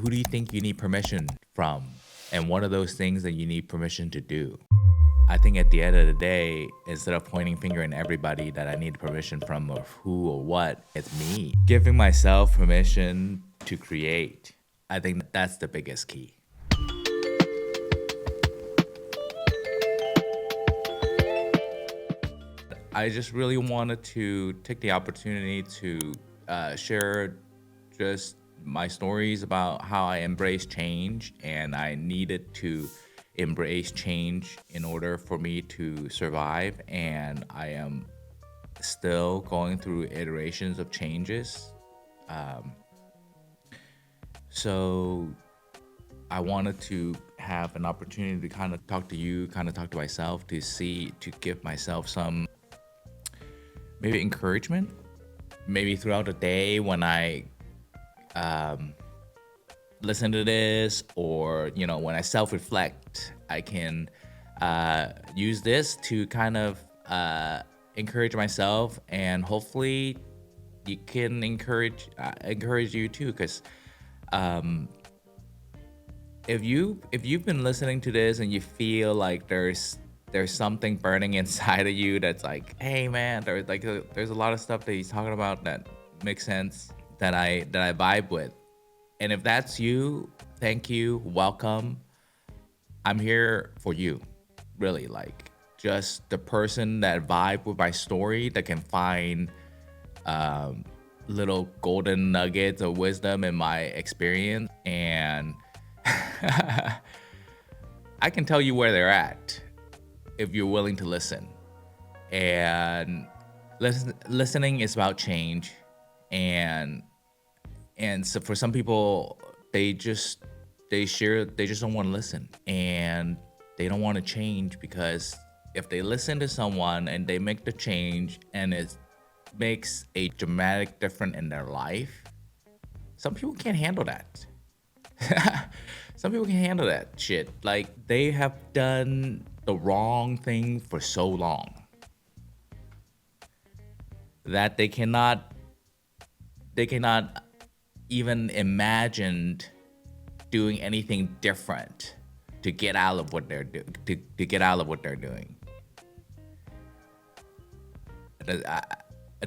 who do you think you need permission from? And what are those things that you need permission to do? I think at the end of the day, instead of pointing finger at everybody that I need permission from or who or what, it's me. Giving myself permission to create. I think that's the biggest key. I just really wanted to take the opportunity to share just my stories about how I embrace change, and I needed to embrace change in order for me to survive. And I am still going through iterations of changes. Um, so I wanted to have an opportunity to kind of talk to you, kind of talk to myself, to give myself some maybe encouragement, maybe throughout the day when I listen to this, or when I self-reflect, I can use this to kind of encourage myself, and hopefully you can encourage you too, because if you've been listening to this and you feel like there's something burning inside of you that's like, hey man, there's a lot of stuff that he's talking about that makes sense, that I vibe with. And if that's you, thank you, welcome. I'm here for you, really, like just the person that vibe with my story, that can find little golden nuggets of wisdom in my experience, and I can tell you where they're at if you're willing to listen. And listening is about change, and so for some people, they just don't want to listen, and they don't want to change, because if they listen to someone and they make the change and it makes a dramatic difference in their life, some people can't handle that. Some people can handle that shit. Like, they have done the wrong thing for so long that they cannot even imagine doing anything different to get out of what they're doing.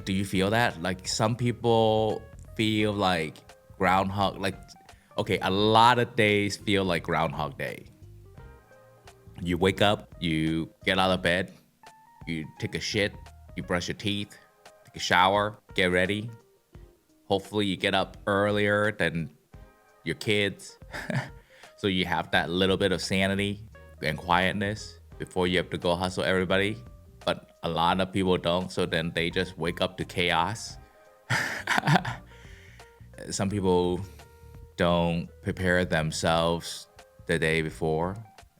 Do you feel that? Like, some people feel like groundhog, like, okay, a lot of days feel like Groundhog Day. You wake up, you get out of bed, you take a shit, you brush your teeth, take a shower, get ready. Hopefully you get up earlier than your kids, so you have that little bit of sanity and quietness before you have to go hustle everybody. But a lot of people don't, so then they just wake up to chaos. Some people don't prepare themselves the day before,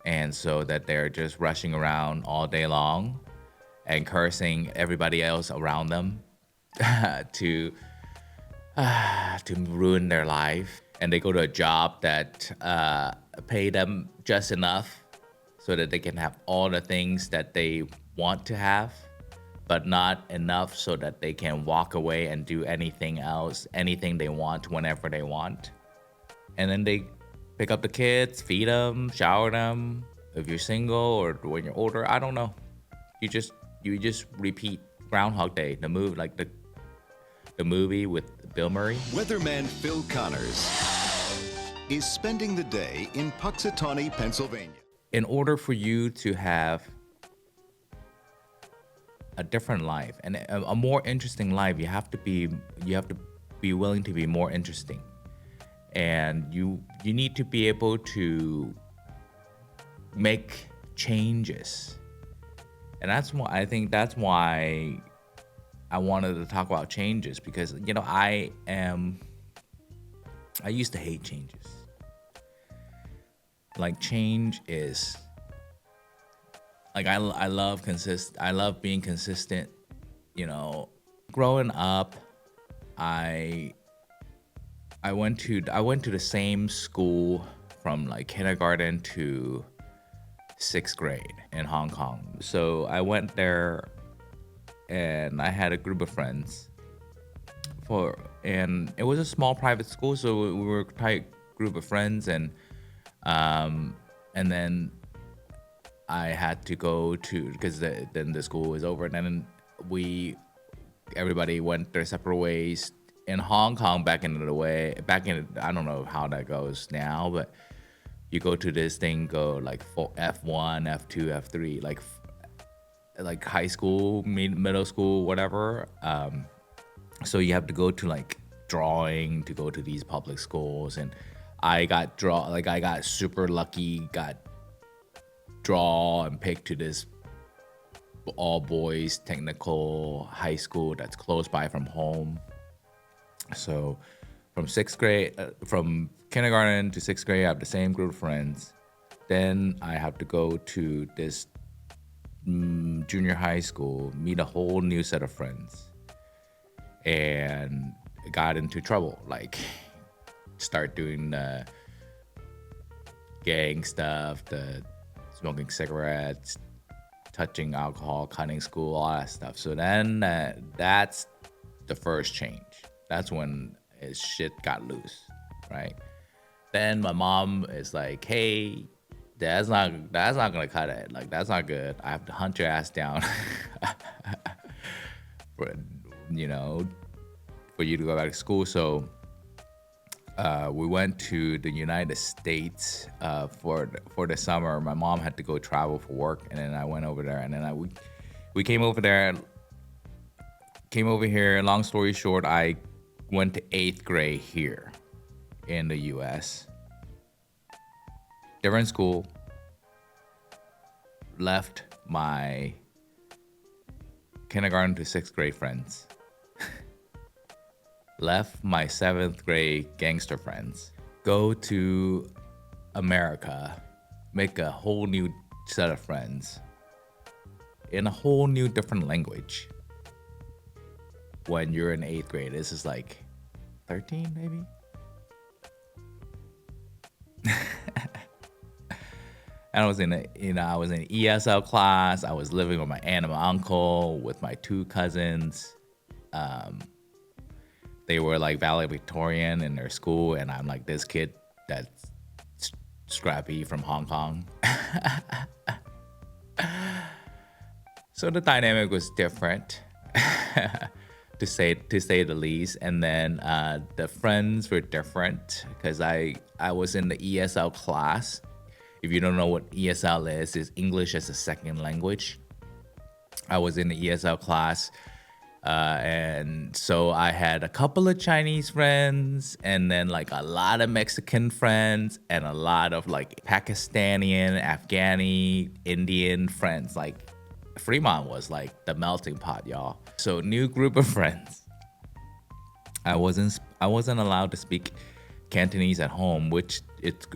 and so that they're just rushing around all day long and cursing everybody else around them to ruin their life. And they go to a job that pay them just enough so that they can have all the things that they want to have, but not enough so that they can walk away and do anything else, anything they want, whenever they want. And then they pick up the kids, feed them, shower them. If you're single or when you're older, I don't know. You just repeat Groundhog Day, the movie, like the movie with Bill Murray. Weatherman Phil Connors is spending the day in Puxatawney, Pennsylvania. In order for you to have a different life and a more interesting life, you have to be willing to be more interesting. And you need to be able to make changes. And that's why I wanted to talk about changes, because I used to hate changes. Like, change is like, I love being consistent. Growing up, I went to the same school from like kindergarten to 6th grade in Hong Kong. So I went there and I had a group of friends and it was a small private school, so we were group of friends, um, and then I had to go to because then the school was over, and then we everybody went their separate ways. In Hong Kong, back in I don't know how that goes now, but you go to this thing, go like for F1, F2, F3, like high school, middle school, whatever. So you have to go to like drawing to go to these public schools, and I got super lucky, got draw and picked to this all boys technical high school that's close by from home. So from kindergarten to sixth grade, I have the same group of friends. Then I have to go to this junior high school, meet a whole new set of friends, and got into trouble. Like, start doing the gang stuff, the smoking cigarettes, touching alcohol, cutting school, all that stuff. So then that's the first change. That's when his shit got loose, right? Then my mom is like, "Hey, that's not gonna cut it. Like, that's not good. I have to hunt your ass down, for, you know, for you to go back to school." So we went to the United States for the summer. My mom had to go travel for work, and then I went over there, and then we came over there, came over here. Long story short, I went to 8th grade here in the U.S. Different school. Left my kindergarten to 6th grade friends. Left my 7th grade gangster friends. Go to America, make a whole new set of friends in a whole new different language. When you're in 8th grade, this is like 13 maybe. And I was in ESL class. I was living with my aunt and my uncle, with my 2 cousins. They were like valedictorian in their school, and I'm like this kid that's scrappy from Hong Kong. So the dynamic was different, to say the least. And then the friends were different because I was in the ESL class. If you don't know what ESL is English as a second language. I was in the ESL class, and so I had a couple of Chinese friends, and then like a lot of Mexican friends, and a lot of like Pakistani, Afghani, Indian friends. Like, Fremont was like the melting pot, y'all. So new group of friends. I wasn't allowed to speak Cantonese at home, which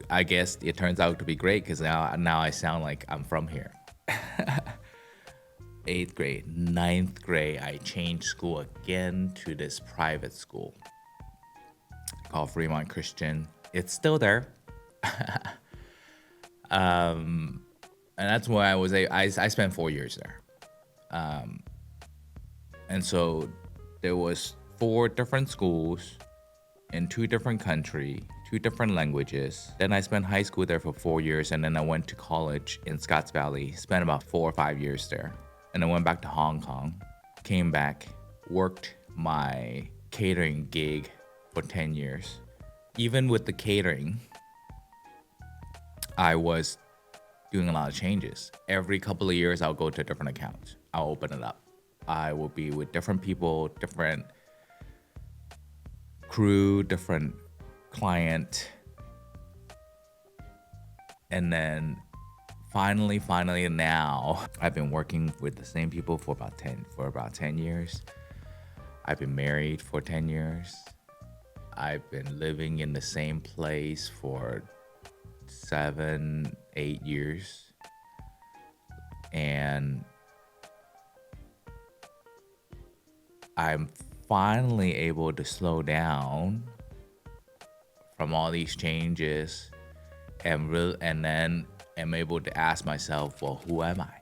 I guess it turns out to be great because now I sound like I'm from here. 8th grade, 9th grade, I changed school again to this private school called Fremont Christian. It's still there. And that's why I spent 4 years there. And so there was 4 different schools in 2 different countries, 2 different languages. Then I spent high school there for 4 years, and then I went to college in Scotts Valley, spent about 4 or 5 years there. And I went back to Hong Kong, came back, worked my catering gig for 10 years. Even with the catering, I was doing a lot of changes. Every couple of years, I'll go to a different account. I'll open it up. I will be with different people, different crew, different client. And then finally now, I've been working with the same people for about 10 years. I've been married for 10 years. I've been living in the same place for 7, 8 years. And I'm finally able to slow down from all these changes and then am able to ask myself, well, who am I?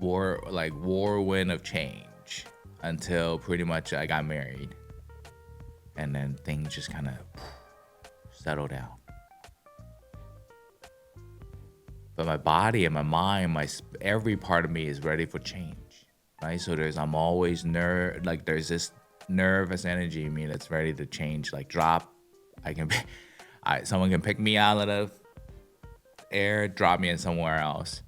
Whirlwind of change until pretty much I got married. And then things just kind of settled down. but my body and my mind, every part of me is ready for change, right? So I'm always there's this nervous energy in me that's ready to change, like drop. Someone can pick me out of the air, drop me in somewhere else,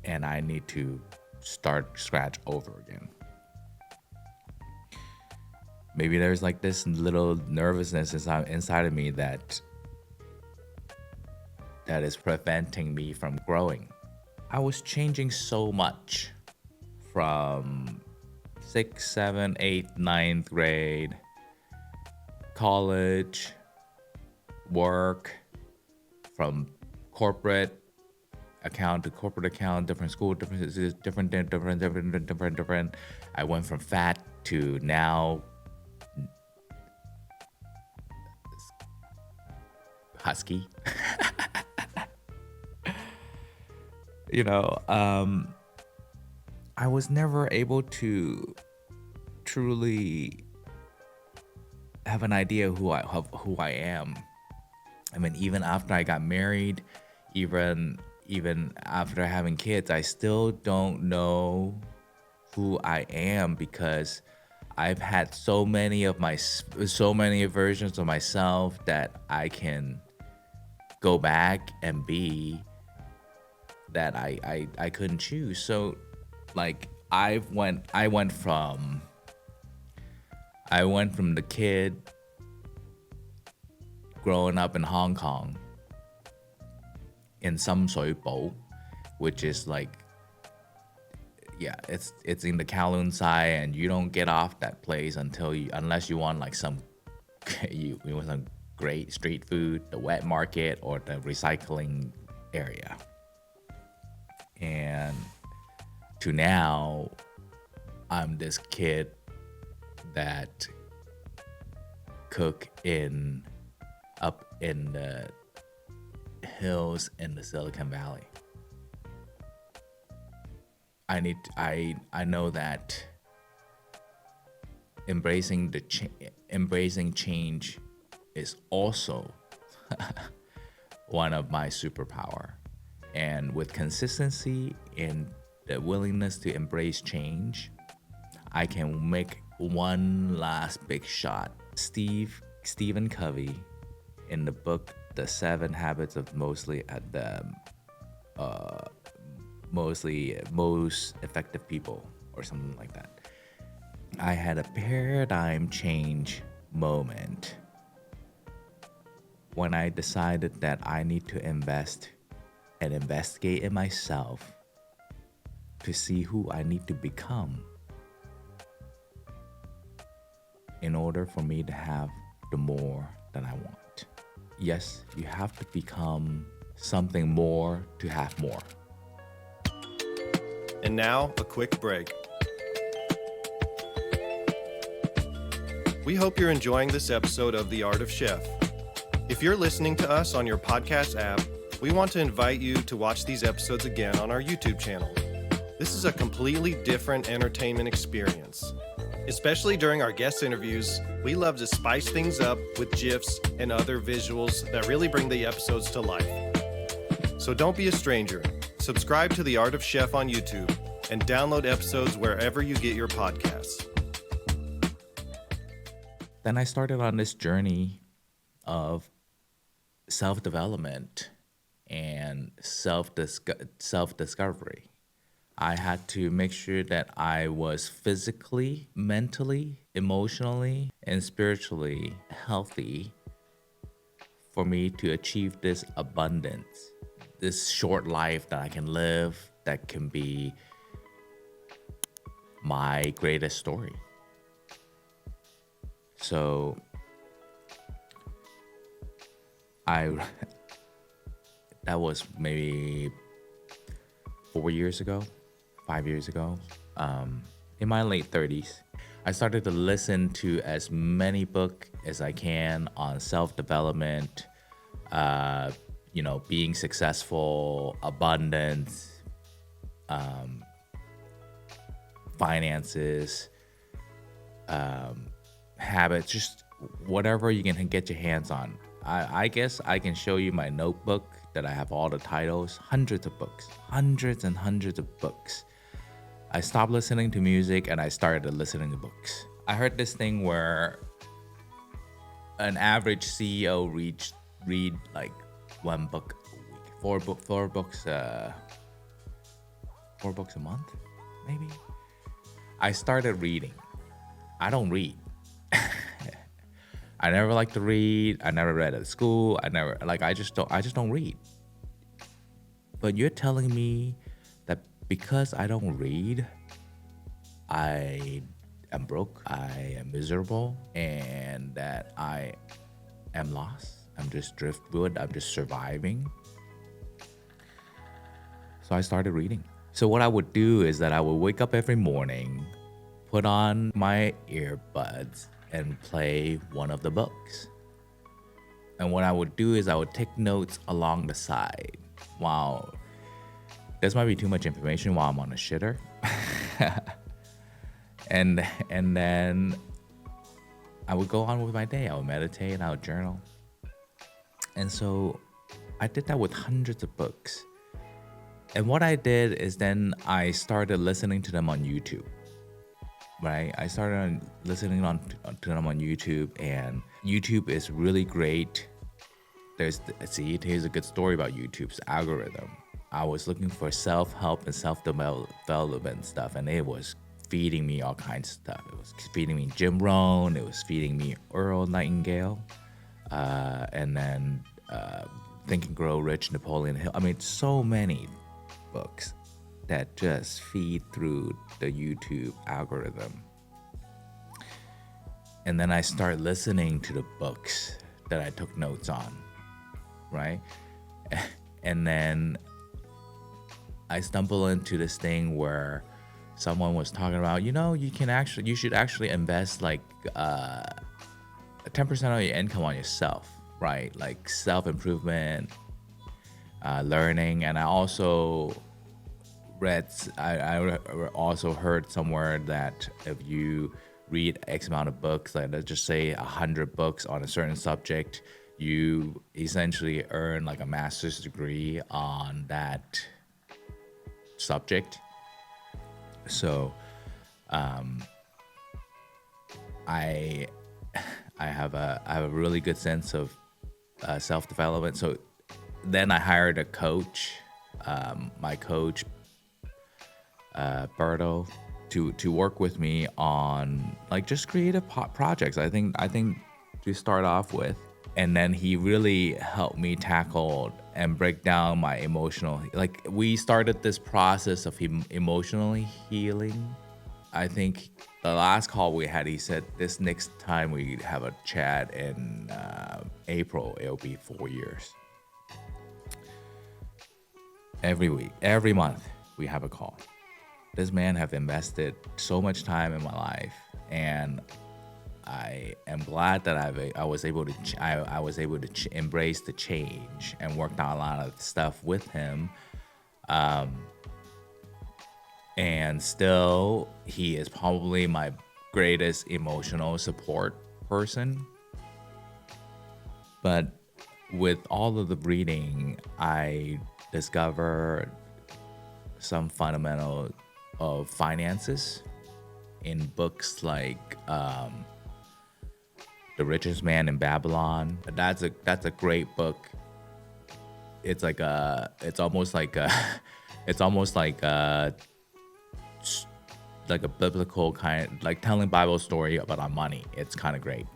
and I need to start scratch over again. Maybe there's like this little nervousness inside of me that is preventing me from growing. I was changing so much from 6th, 7th, 8th, 9th grade, college, work, from corporate account to corporate account, different school, different. I went from fat to now husky. I was never able to truly have an idea of who I am. I mean, even after I got married, even after having kids, I still don't know who I am, because I've had so many versions of myself that I can go back and be, that I couldn't choose. So like I went from the kid growing up in Hong Kong in Sam Shui Po, which is like, it's in the Kowloon side, and you don't get off that place unless you want like some you want some great street food, the wet market or the recycling area. And to now, I'm this kid that cook up in the hills in the Silicon Valley. I know that embracing change is also one of my superpower. And with consistency and the willingness to embrace change, I can make one last big shot. Stephen Covey, in the book The 7 Habits of Most Effective People, or something like that. I had a paradigm change moment when I decided that I need to invest and investigate in myself to see who I need to become in order for me to have the more that I want. Yes, you have to become something more to have more. And now, a quick break. We hope you're enjoying this episode of The Art of Chef. If you're listening to us on your podcast app, we want to invite you to watch these episodes again on our YouTube channel. This is a completely different entertainment experience. Especially during our guest interviews, we love to spice things up with GIFs and other visuals that really bring the episodes to life. So don't be a stranger. Subscribe to The Art of Chef on YouTube and download episodes wherever you get your podcasts. Then I started on this journey of self-development and self-discovery. I had to make sure that I was physically, mentally, emotionally, and spiritually healthy for me to achieve this abundance, this short life that I can live, that can be my greatest story. So that was maybe 5 years ago, in my late 30s. I started to listen to as many books as I can on self-development, being successful, abundance, finances, habits, just whatever you can get your hands on. I guess I can show you my notebook that I have all the titles, hundreds of books, hundreds and hundreds of books. I stopped listening to music and I started listening to books. I heard this thing where an average CEO read like one book a week, four books a month, maybe. I started reading. I don't read. I never liked to read. I never read at school. I just don't read. But you're telling me that because I don't read, I am broke, I am miserable, and that I am lost. I'm just driftwood. I'm just surviving. So I started reading. So what I would do is that I would wake up every morning, put on my earbuds, and play one of the books. And what I would do is I would take notes along the side. Wow, this might be too much information while I'm on a shitter. and then I would go on with my day. I would meditate and I would journal. And so I did that with hundreds of books. And what I did is then I started listening to them on YouTube. Right? I started listening to them on YouTube, and YouTube is really great. Here's a good story about YouTube's algorithm. I was looking for self-help and self-development stuff, and it was feeding me all kinds of stuff. It was feeding me Jim Rohn, it was feeding me Earl Nightingale, and then Think and Grow Rich, Napoleon Hill. I mean, so many books that just feed through the YouTube algorithm. And then I start listening to the books that I took notes on, right? And then I stumble into this thing where someone was talking about, you should actually invest like 10% of your income on yourself, right? Like self-improvement, learning. And I also I also heard somewhere that if you read X amount of books, like let's just say 100 books on a certain subject, you essentially earn like a master's degree on that subject. So I have a really good sense of self-development. So then I hired a coach, my coach Berto, to work with me on like just creative projects. I think to start off with, and then he really helped me tackle and break down my emotional. Like we started this process of emotionally healing. I think the last call we had, he said this next time we have a chat in April, it'll be 4 years. Every week, every month, we have a call. This man have invested so much time in my life, and I am glad that I was able to embrace the change and worked on a lot of stuff with him. And still, he is probably my greatest emotional support person. But with all of the reading, I discovered some fundamental of finances in books like The Richest Man in Babylon. That's a great book. It's almost like a biblical kind, like telling Bible story but on money. It's kind of great.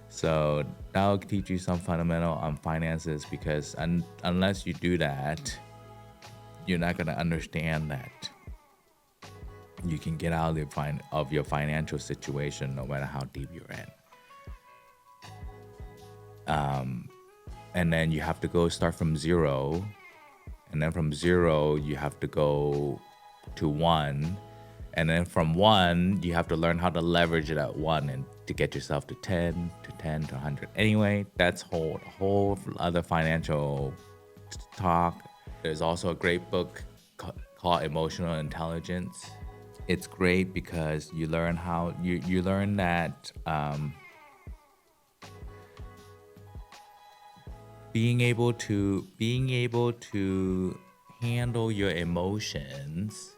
So that'll teach you some fundamental on finances, because unless you do that, you're not gonna understand that you can get out of your financial situation no matter how deep you're in. And then you have to go start from zero, and then from zero you have to go to one, and then from one you have to learn how to leverage it at one and to get yourself to 10 to 100. Anyway, that's whole other financial talk. There's also a great book called Emotional Intelligence. It's great because you learn how you learn that being able to handle your emotions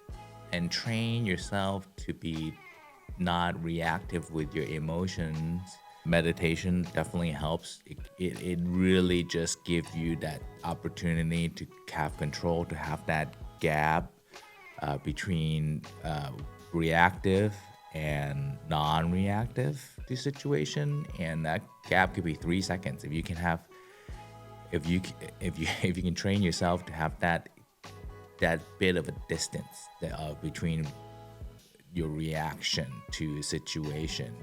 and train yourself to be not reactive with your emotions. Meditation definitely helps. It really just gives you that opportunity to have control, to have that gap between reactive and non-reactive to situation, and that gap could be 3 seconds. If you can have, if you can train yourself to have that bit of a distance between your reaction to a situation,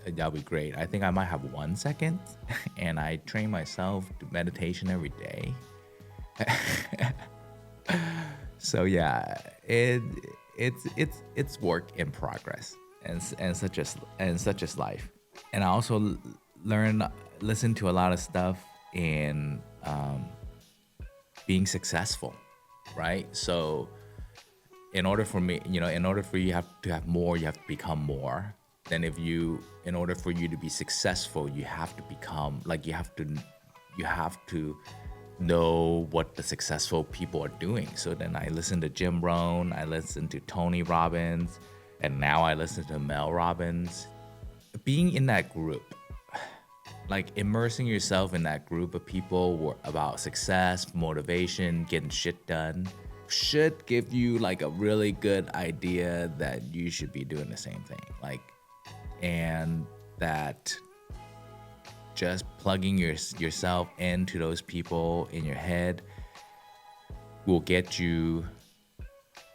that'll be great. I think I might have 1 second, and I train myself to meditation every day. So yeah, it's work in progress, and such as life. And I also listen to a lot of stuff in being successful, right? So in order for me, in order for you to have more, you have to become more. Then in order for you to be successful, you have to become like you have to know what the successful people are doing. So then I listen to Jim Rohn, I listen to Tony Robbins, and now I listen to Mel Robbins. Being in that group, like immersing yourself in that group of people about success, motivation, getting shit done, should give you like a really good idea that you should be doing the same thing. Like, and that just plugging yourself into those people in your head will get you,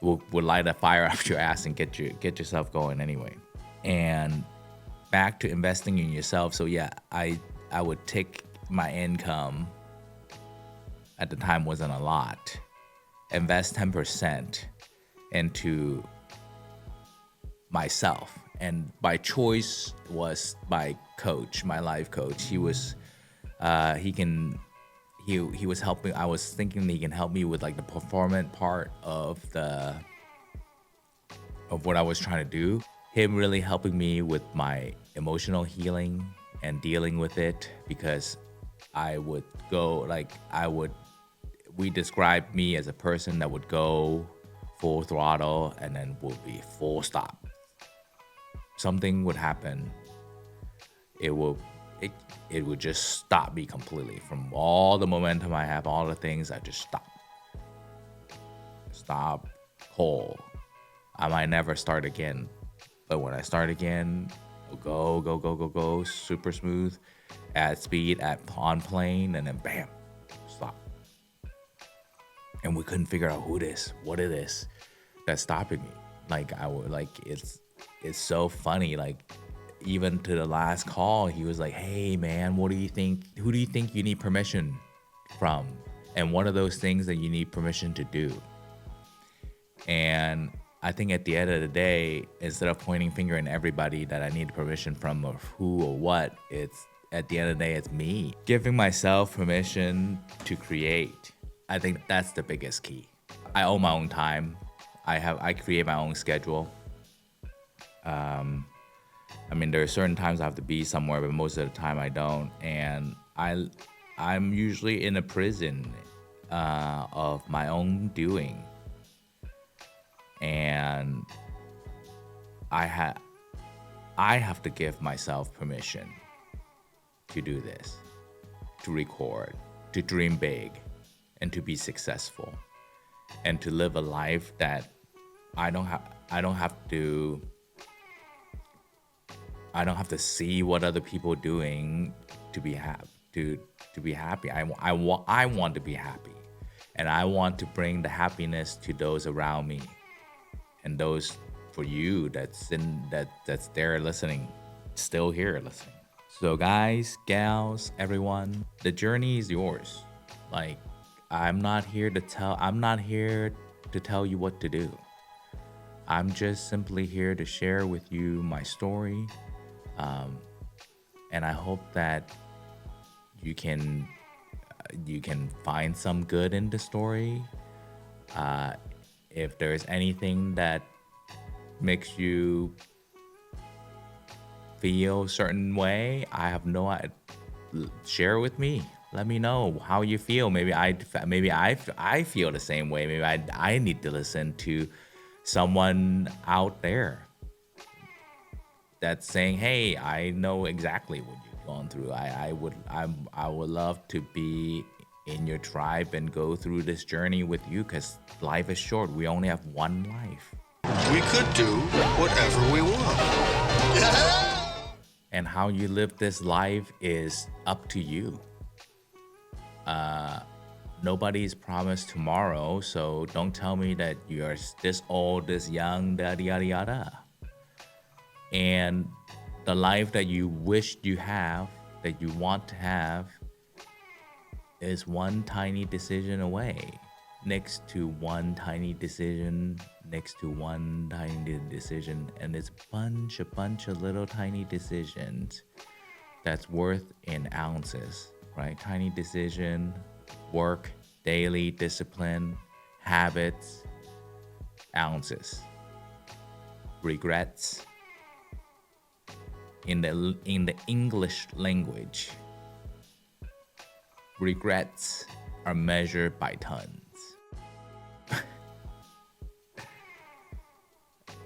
will light a fire up your ass and get yourself going anyway. And back to investing in yourself. So yeah, I would take my income, at the time wasn't a lot, invest 10% into myself. And by choice was my coach, my life coach. He was he was helping. I was thinking he can help me with like the performance part of what I was trying to do. Him really helping me with my emotional healing and dealing with it, because I would go like we described me as a person that would go full throttle and then would be full stop. Something would happen, it would just stop me completely from all the momentum I have, all the things. I just stop cold. I might never start again, but when I start again, go super smooth, at speed, on plane, and then bam, stop. And we couldn't figure out what it is that's stopping me. Like it's so funny. Like even to the last call, he was like, "Hey man, what do you think? Who do you think you need permission from? And what are those things that you need permission to do?" And I think at the end of the day, instead of pointing finger at everybody that I need permission from or who or what, it's at the end of the day, it's me giving myself permission to create. I think that's the biggest key. I own my own time. I create my own schedule. I mean, there are certain times I have to be somewhere, but most of the time I don't. And I'm usually in a prison of my own doing. And I have to give myself permission to do this, to record, to dream big, and to be successful, and to live a life that I don't have to see what other people are doing to be happy. To be happy, I want to be happy, and I want to bring the happiness to those around me, and those for you that's there listening, still here listening. So guys, gals, everyone, the journey is yours. Like, I'm not here to tell you what to do. I'm just simply here to share with you my story. And I hope that you can find some good in the story. If there's anything that makes you feel a certain way, I have no idea. Share it with me. Let me know how you feel. Maybe I feel the same way. Maybe I need to listen to someone out there that's saying, "Hey, I know exactly what you've gone through. I would love to be in your tribe and go through this journey with you, because life is short. We only have one life, We could do whatever we want. and how you live this life is up to you. Nobody's promised tomorrow, so don't tell me that you're this old, this young, yada yada yada. And the life that you wished you have, that you want to have, is one tiny decision away. Next to one tiny decision, next to one tiny decision, and it's a bunch of little tiny decisions that's worth in ounces, right? Tiny decision, work, daily discipline, habits, ounces. Regrets. In the English language, regrets are measured by tons.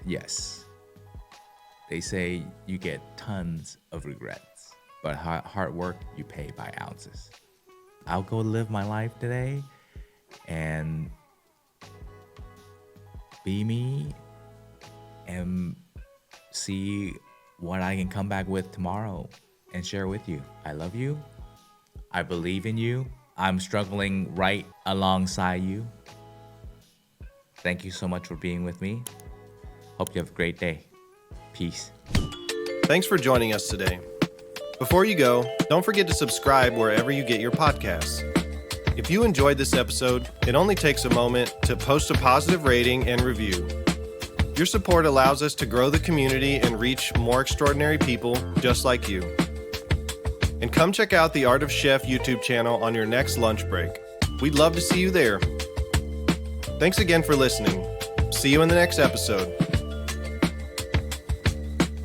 Yes, they say you get tons of regrets, but hard work you pay by ounces. I'll go live my life today and be me and see what I can come back with tomorrow and share with you. I love you. I believe in you. I'm struggling right alongside you. Thank you so much for being with me. Hope you have a great day. Peace. Thanks for joining us today. Before you go, don't forget to subscribe wherever you get your podcasts. If you enjoyed this episode, it only takes a moment to post a positive rating and review. Your support allows us to grow the community and reach more extraordinary people just like you. And come check out the Art of Chef YouTube channel on your next lunch break. We'd love to see you there. Thanks again for listening. See you in the next episode.